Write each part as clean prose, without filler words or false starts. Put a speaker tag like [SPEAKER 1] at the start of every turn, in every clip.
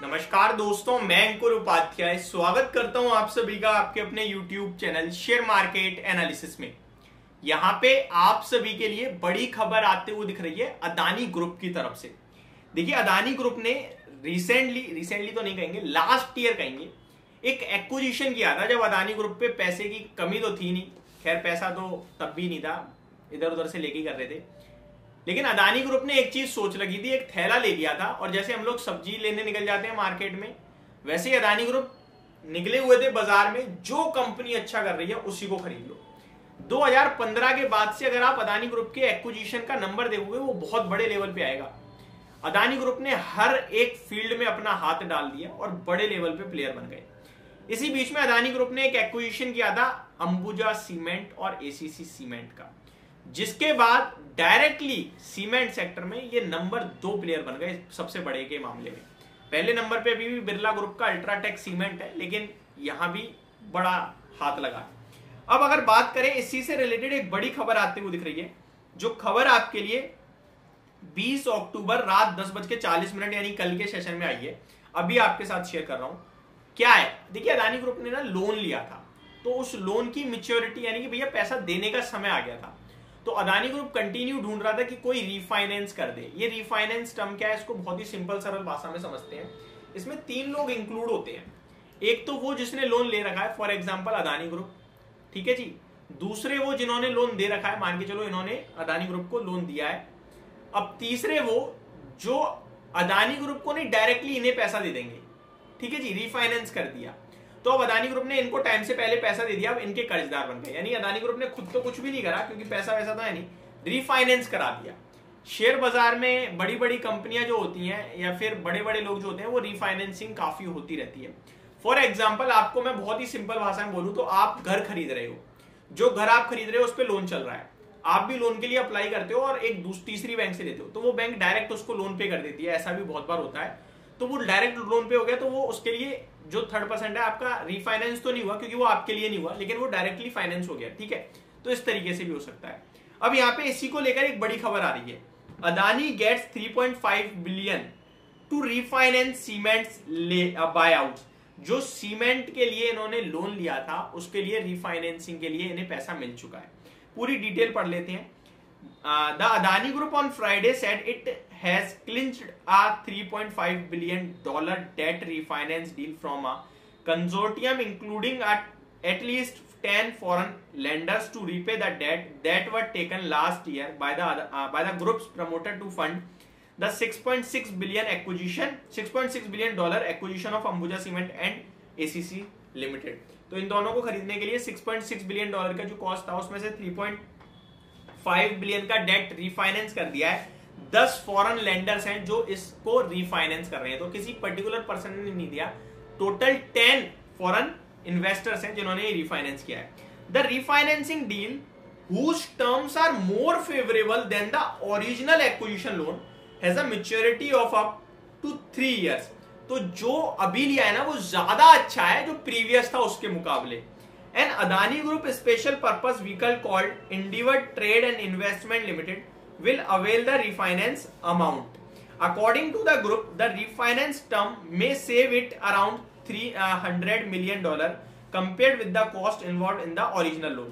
[SPEAKER 1] नमस्कार दोस्तों, मैं अंकुर उपाध्याय स्वागत करता हूं आप सभी का आपके अपने YouTube channel share market analysis में। यहां पे आप सभी के लिए बड़ी खबर आते हुए दिख रही है अदानी ग्रुप की तरफ से। देखिए, अदानी ग्रुप ने रिसेंटली तो नहीं कहेंगे, लास्ट ईयर कहेंगे, एक एक्विजिशन किया था जब अदानी ग्रुप पे पैसे की कमी तो थी नहीं। खैर, पैसा तो तब भी नहीं था, इधर उधर से लेके कर रहे थे। लेकिन अदानी ग्रुप ने एक चीज सोच लगी थी, एक थैला ले लिया था, और जैसे हम लोग सब्जी लेने निकल जाते हैं मार्केट में, वैसे ही अदानी ग्रुप निकले हुए थे बाजार में, जो कंपनी अच्छा कर रही है उसी को खरीद लो। 2015 के बाद से अगर आप अदानी ग्रुप के एक्विजिशन का नंबर देखोगे, वो बहुत बड़े लेवल पे आएगा। अदानी ग्रुप ने हर एक फील्ड में अपना हाथ डाल दिया और बड़े लेवल पे प्लेयर बन गए। इसी बीच में अदानी ग्रुप ने एक एक्विजिशन किया था अंबुजा सीमेंट और एसीसी सीमेंट का, जिसके बाद डायरेक्टली सीमेंट सेक्टर में ये नंबर 2 प्लेयर बन गए सबसे बड़े के मामले में। पहले नंबर पे अभी भी बिरला ग्रुप का अल्ट्राटेक सीमेंट है, लेकिन यहां भी बड़ा हाथ लगा है। अब अगर बात करें, इसी से रिलेटेड एक बड़ी खबर आती हुई दिख रही है, जो खबर आपके लिए 20 अक्टूबर रात 10:40 यानी कल के सेशन में आई है, अभी आपके साथ शेयर कर रहा हूं। क्या है, देखिए, अदानी ग्रुप ने ना लोन लिया था, तो उस लोन की मैच्योरिटी यानी कि भैया पैसा देने का समय आ गया था। तो अदानी ग्रुप कंटिन्यू ढूंढ रहा था कि कोई रीफाइनेंस कर दे। ये रीफाइनेंस टर्म क्या है, इसको बहुत ही सिंपल सरल भाषा में समझते हैं। इसमें 3 लोग इंक्लूड होते हैं। एक तो वो जिसने लोन ले रखा है, फॉर एग्जांपल अदानी ग्रुप, ठीक है जी। दूसरे वो जिन्होंने लोन दे रखा है, मान के चलो इन्होंने अदानी ग्रुप को लोन दिया है। अब तीसरे वो जो अदानी ग्रुप को नहीं, डायरेक्टली इन्हें पैसा दे देंगे, ठीक है जी, रीफाइनेंस कर दिया। तो अब अदानी ग्रुप ने इनको टाइम से पहले पैसा दे दिया, अब इनके कर्जदार बन गए। यानी अदानी ग्रुप ने खुद तो कुछ भी नहीं करा, क्योंकि पैसा वैसा तो है नहीं, रीफाइनेंस करा दिया। शेयर बाजार में बड़ी बड़ी कंपनियां जो होती हैं या फिर बड़े बड़े लोग जो होते हैं, वो रीफाइनेंसिंग काफी होती रहती है। फॉर एग्जाम्पल, आपको मैं बहुत ही सिंपल भाषा में बोलूं तो, आप घर खरीद रहे हो, जो घर आप खरीद रहे हो उस पर लोन चल रहा है, आप भी लोन के लिए अप्लाई करते हो और एक तीसरी बैंक से लेते हो, तो वो बैंक डायरेक्ट उसको लोन पे कर देती है। ऐसा भी बहुत बार होता है। तो वो डायरेक्ट लोन पे हो गया, तो वो उसके लिए जो 3rd% है आपका, रीफाइनेंस तो नहीं हुआ क्योंकि वो आपके लिए नहीं हुआ, लेकिन वो डायरेक्टली फाइनेंस हो गया, ठीक है। तो इस तरीके से भी हो सकता है। अब यहाँ पे इसी को लेकर एक बड़ी खबर आ रही है, Adani gets 3.5 billion to refinance cements buy out. जो सीमेंट के लिए इन्होंने लोन लिया था, उसके लिए रीफाइनेंसिंग के लिए इन्हें पैसा मिल चुका है। पूरी डिटेल पढ़ लेते हैं। The Adani Group on Friday said it has clinched a $3.5 billion debt refinance deal from a consortium including at least 10 foreign lenders to repay the debt that were taken last year by the group's promoter to fund the $6.6 billion acquisition of Ambuja Cement and ACC Limited। तो इन दोनों को खरीदने के लिए $6.6 billion का जो cost था, उसमें से 3.5 बिलियन का डेट रीफाइनेंस कर दिया है। 10 फॉरेन लेंडर्स हैं जो इसको रीफाइनेंस कर रहे हैं, तो किसी पर्टिकुलर पर्सन ने नहीं दिया, टोटल 10 फॉरेन इन्वेस्टर्स हैं जिन्होंने रीफाइनेंस किया है। The refinancing deal whose terms are more favorable than the original acquisition loan has a maturity of up to 3 years। तो जो अभी लिया है ना, वो ज्यादा अच्छा है जो प्रीवियस था उसके मुकाबले। An Adani Group special purpose vehicle called Endeavour Trade and Investment Limited will avail the refinance amount. According to the group, the refinance term may save it around $300 million compared with the cost involved in the original loan।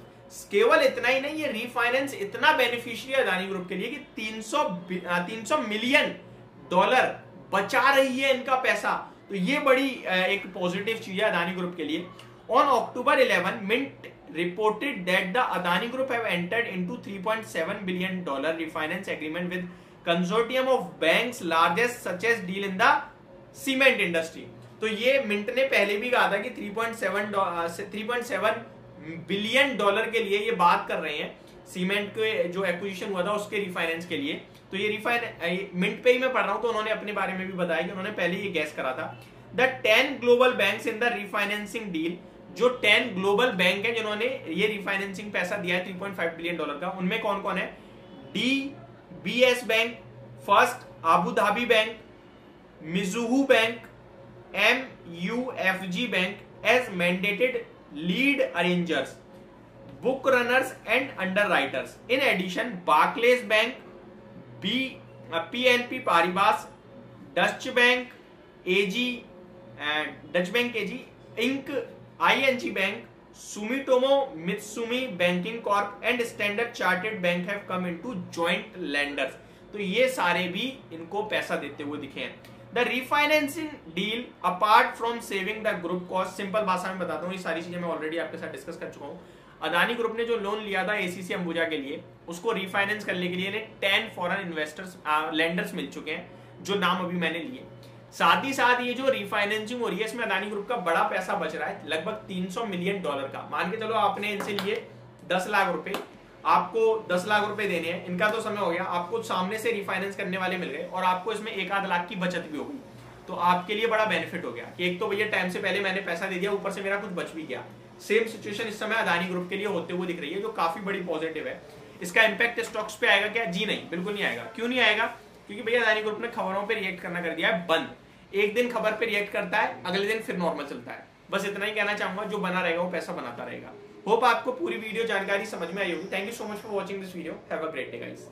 [SPEAKER 1] केवल इतना ही नहीं, ये refinance इतना beneficiary है Adani group के लिए कि $300 million बचा रही है इनका पैसा। तो ये बड़ी एक पॉजिटिव चीज है अदानी ग्रुप के लिए। On October 11, Mint reported that the Adani Group have entered into $3.7 billion refinance agreement with consortium of banks largest such as deal in the cement industry। तो ये मिंट ने पहले भी कहा था कि 3.7 बिलियन डॉलर के लिए ये बात कर रहे हैं, सीमेंट के जो एक्विजिशन हुआ था उसके रिफाइनेंस के लिए। तो ये मिंट पे ही मैं पढ़ रहा हूं, तो उन्होंने अपने बारे में भी बताया कि उन्होंने पहले ये गैस करा था। The 10 global banks in the refinancing deal, जो 10 ग्लोबल बैंक है जिन्होंने ये रिफाइनेंसिंग पैसा दिया है 3.5 बिलियन डॉलर का, उनमें कौन कौन है? DBS bank, first Abu Dhabi bank, Mizuho bank, MUFG bank as mandated lead arrangers, book runners and underwriters. In addition Barclays bank, PNP Paribas, Deutsche bank, AG and Deutsche bank AG Inc, ING bank, Sumitomo Mitsui banking corp and Standard Chartered bank have come into joint lenders. तो ये सारे भी इनको पैसा देते हुए दिखे हैं। The refinancing deal apart from saving the group cost, simple भाषा में बताता हूँ, ये सारी चीजें मैं ऑलरेडी आपके साथ डिस्कस कर चुका हूँ। अदानी ग्रुप ने जो लोन लिया था ACC अंबुजा के लिए, उसको रिफाइनेंस करने के लिए 10 फॉरेन इन्वेस्टर्स लेंडर्स मिल चुके हैं, जो नाम अभी मैंने लिए। साथ ही साथ ये जो रिफाइनेंसिंग हो रही है, इसमें अदानी ग्रुप का बड़ा पैसा बच रहा है, लगभग $300 मिलियन का। मान के चलो आपने इनसे लिए 10 लाख रुपए, आपको 10 लाख रुपए देने हैं, इनका तो समय हो गया, आपको सामने से रिफाइनेंस करने वाले मिल गए और आपको इसमें 1-8 लाख की बचत भी हो गई। तो आपके लिए बड़ा बेनिफिट हो गया कि एक तो भैया टाइम से पहले मैंने पैसा दे दिया, ऊपर से मेरा कुछ बच भी गया। सेम सिचुएशन इस समय अदानी ग्रुप के लिए होते हुए दिख रही है, जो काफी बड़ी पॉजिटिव है। इसका इंपैक्ट स्टॉक्स पे आएगा क्या? जी नहीं, बिल्कुल नहीं आएगा। क्यों नहीं आएगा? क्योंकि भैया अदानी ग्रुप ने खबरों पे रिएक्ट करना कर दिया है बंद। एक दिन खबर पे रिएक्ट करता है, अगले दिन फिर नॉर्मल चलता है। बस इतना ही कहना चाहूंगा, जो बना रहेगा वो पैसा बनाता रहेगा। होप आपको पूरी वीडियो जानकारी समझ में आई होगी। Thank you so much for watching this video. Have a great day guys.